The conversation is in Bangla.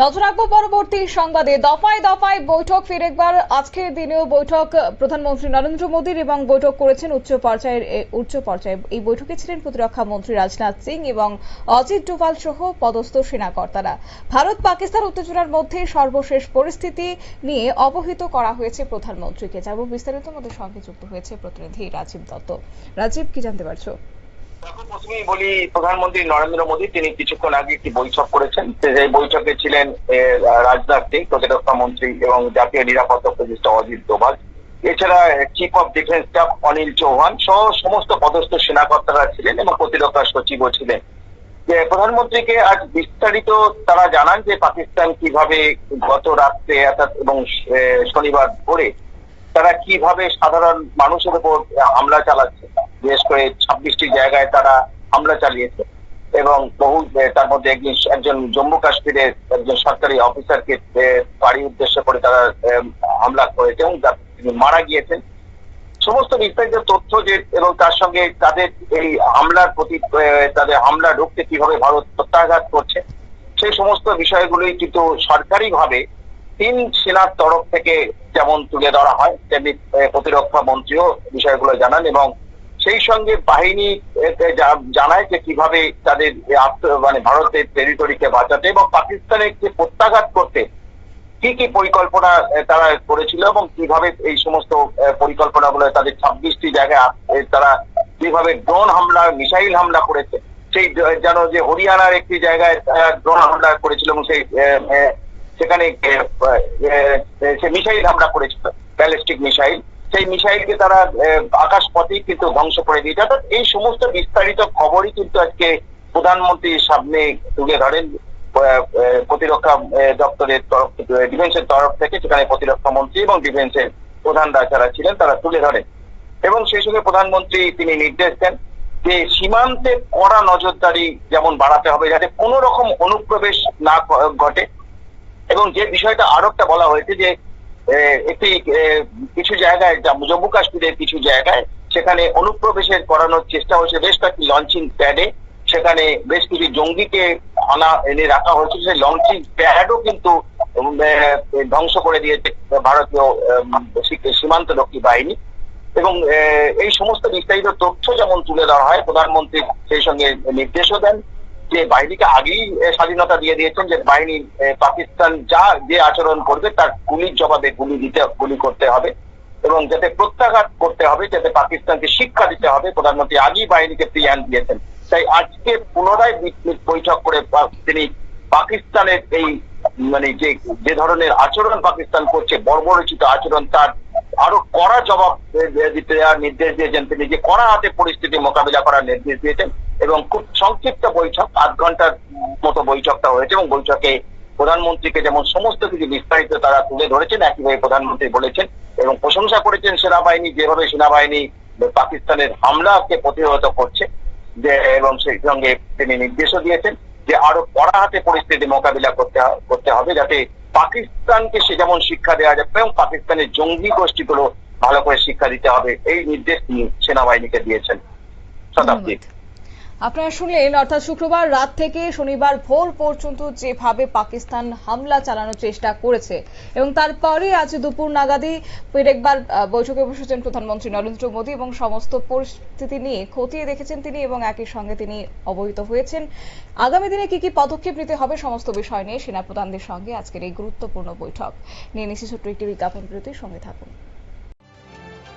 নজর রাখবো পরবর্তী সংবাদে। দফায় দফায় বৈঠক, ফের একবার আজকের দিনেও বৈঠক প্রধানমন্ত্রী নরেন্দ্র মোদীর এবং বৈঠক করেছেন উচ্চ পর্যায়ে। এই বৈঠকে ছিলেন প্রতিরক্ষা মন্ত্রী রাজনাথ সিং এবং অজিত ডোভাল সহ পদস্থ সেনাকর্তারা। ভারত পাকিস্তান উত্তেজনার মধ্যে সর্বশেষ পরিস্থিতি নিয়ে অবহিত করা হয়েছে প্রধানমন্ত্রীকে। যাব বিস্তারিত, আমাদের সঙ্গে যুক্ত হয়েছে প্রতিনিধি রাজীব দত্ত। রাজীব, কি জানতে পারছো? প্রথমেই বলি, প্রধানমন্ত্রী নরেন্দ্র মোদী তিনি কিছুক্ষণ আগে একটি বৈঠক করেছেন। সেই বৈঠকে ছিলেন রাজনাথ সিং প্রতিরক্ষা মন্ত্রী এবং জাতীয় নিরাপত্তা উপদেষ্টা অজিত ডোভাল, এছাড়া chief of defence staff Anil Chauhan সহ সমস্ত পদস্থ সেনাকর্তারা ছিলেন এবং প্রতিরক্ষা সচিবও ছিলেন। প্রধানমন্ত্রীকে আজ বিস্তারিত তারা জানান যে পাকিস্তান কিভাবে গত রাত্রে এবং শনিবার ভোরে তারা কিভাবে সাধারণ মানুষের উপর হামলা চালাচ্ছে। বিশেষ করে 26টি জায়গায় তারা হামলা চালিয়েছে এবং বহু, তার মধ্যে একজন জম্মু কাশ্মীরের একজন সরকারি অফিসারকে বাড়ি উদ্দেশ্য করে তারা হামলা করেছে এবং তিনি মারা গিয়েছেন। সমস্ত বিস্তারিত তথ্য এবং তার সঙ্গে তাদের এই হামলার প্রতি, তাদের হামলা রুখতে কিভাবে ভারত প্রত্যাঘাত করছে, সেই সমস্ত বিষয়গুলোই কিন্তু সরকারিভাবে 3 সেনার তরফ থেকে যেমন তুলে ধরা হয়, তেমনি প্রতিরক্ষা মন্ত্রীও বিষয়গুলো জানান এবং সেই সঙ্গে বাহিনী জানায় যে কিভাবে তাদের ভারতের টেরিটরিকে বাঁচাতে এবং পাকিস্তানকে প্রত্যাঘাত করতে কি কি পরিকল্পনা তারা করেছিল এবং কিভাবে এই সমস্ত পরিকল্পনাগুলো তাদের 26টি জায়গায় তারা কিভাবে ড্রোন হামলা, মিসাইল হামলা করেছে। সেই যেন যে হরিয়ানার একটি জায়গায় ড্রোন হামলা করেছিল এবং সেখানে সে মিসাইল হামলা করেছিল, ব্যালিস্টিক মিসাইল। সেই মিসাইলকে তারা আকাশপথেই কিন্তু ধ্বংস করে দিয়েছে। অর্থাৎ এই সমস্ত বিস্তারিত খবরই কিন্তু আজকে প্রধানমন্ত্রীর সামনে তুলে ধরেন প্রতিরক্ষা দপ্তরের তরফ থেকে, ডিফেন্সের তরফ থেকে, সেখানে প্রতিরক্ষা মন্ত্রী এবং ডিফেন্সের প্রধানরা যারা ছিলেন তারা তুলে ধরেন এবং সেই সঙ্গে প্রধানমন্ত্রী তিনি নির্দেশ দেন যে সীমান্তে কড়া নজরদারি যেমন বাড়াতে হবে, যাতে কোনো রকম অনুপ্রবেশ না ঘটে। এবং যে বিষয়টা আরো একটা বলা হয়েছে যে একটি কিছু জায়গায়, জম্মু কাশ্মীরের কিছু জায়গায় সেখানে অনুপ্রবেশের করানোর চেষ্টা হয়েছে। বেশ কয়েকটি লঞ্চিং প্যাডে সেখানে বেশ কিছু জঙ্গিকে এনে রাখা হয়েছে। সেই লঞ্চিং প্যাডও কিন্তু ধ্বংস করে দিয়েছে ভারতীয় সীমান্তরক্ষী বাহিনী এবং এই সমস্ত বিস্তারিত তথ্য যেমন তুলে ধরা হয়, প্রধানমন্ত্রী সেই সঙ্গে নির্দেশও দেন যে বাহিনীকে আগেই স্বাধীনতা দিয়ে দিয়েছেন যে বাহিনী পাকিস্তান যে আচরণ করবে তার গুলির জবাবে গুলি করতে হবে এবং যাতে প্রত্যাঘাত করতে হবে, যাতে পাকিস্তানকে শিক্ষা দিতে হবে। প্রধানমন্ত্রী আগেই বাহিনীকে প্রিয়ান দিয়েছেন। তাই আজকে পুনরায় বৈঠক করে তিনি পাকিস্তানের এই যে ধরনের আচরণ পাকিস্তান করছে, বর্বরোচিত আচরণ, তার আরো কড়া জবাব দিতে দেওয়ার নির্দেশ দিয়েছেন। তিনি যে কড়া হাতে পরিস্থিতি মোকাবিলা করার নির্দেশ দিয়েছেন এবং খুব সংক্ষিপ্ত বৈঠক, 8 ঘন্টার মতো বৈঠকটা হয়েছে এবং বৈঠকে প্রধানমন্ত্রীকে যেমন সমস্ত কিছু বিস্তারিত তারা তুলে ধরেছেন, একইভাবে প্রধানমন্ত্রী বলেছেন এবং প্রশংসা করেছেন সেনাবাহিনী, যেভাবে সেনাবাহিনী পাকিস্তানের হামলাকে প্রতিহত করছে এবং সেই সঙ্গে তিনি নির্দেশও দিয়েছেন যে আরো কড়া হাতে পরিস্থিতি মোকাবিলা করতে হবে, যাতে পাকিস্তানকে সে যেমন শিক্ষা দেওয়া যাবে এবং পাকিস্তানের জঙ্গি গোষ্ঠীগুলো ভালো করে শিক্ষা দিতে হবে, এই নির্দেশ তিনি সেনাবাহিনীকে দিয়েছেন। শতাব্দী, আপনারা শুনলেন, অর্থাৎ শুক্রবার রাত থেকে শনিবার ভোর পর্যন্ত যেভাবে পাকিস্তান হামলা চালানোর চেষ্টা করেছে এবং তারপরে আজ দুপুর নাগাদই ফের একবার বৈঠকে বসেছেন প্রধানমন্ত্রী নরেন্দ্র মোদী এবং সমস্ত পরিস্থিতি নিয়ে খতিয়ে দেখেছেন তিনি এবং একই সঙ্গে তিনি অবহিত হয়েছেন আগামী দিনে কি কি পদক্ষেপ নিতে হবে সমস্ত বিষয় নিয়ে সেনাপ্রধানদের সঙ্গে আজকের এই গুরুত্বপূর্ণ বৈঠক নিয়ে। নিচ্ছি ছোট্ট একটি বিজ্ঞাপন বিরতির সঙ্গে থাকুন।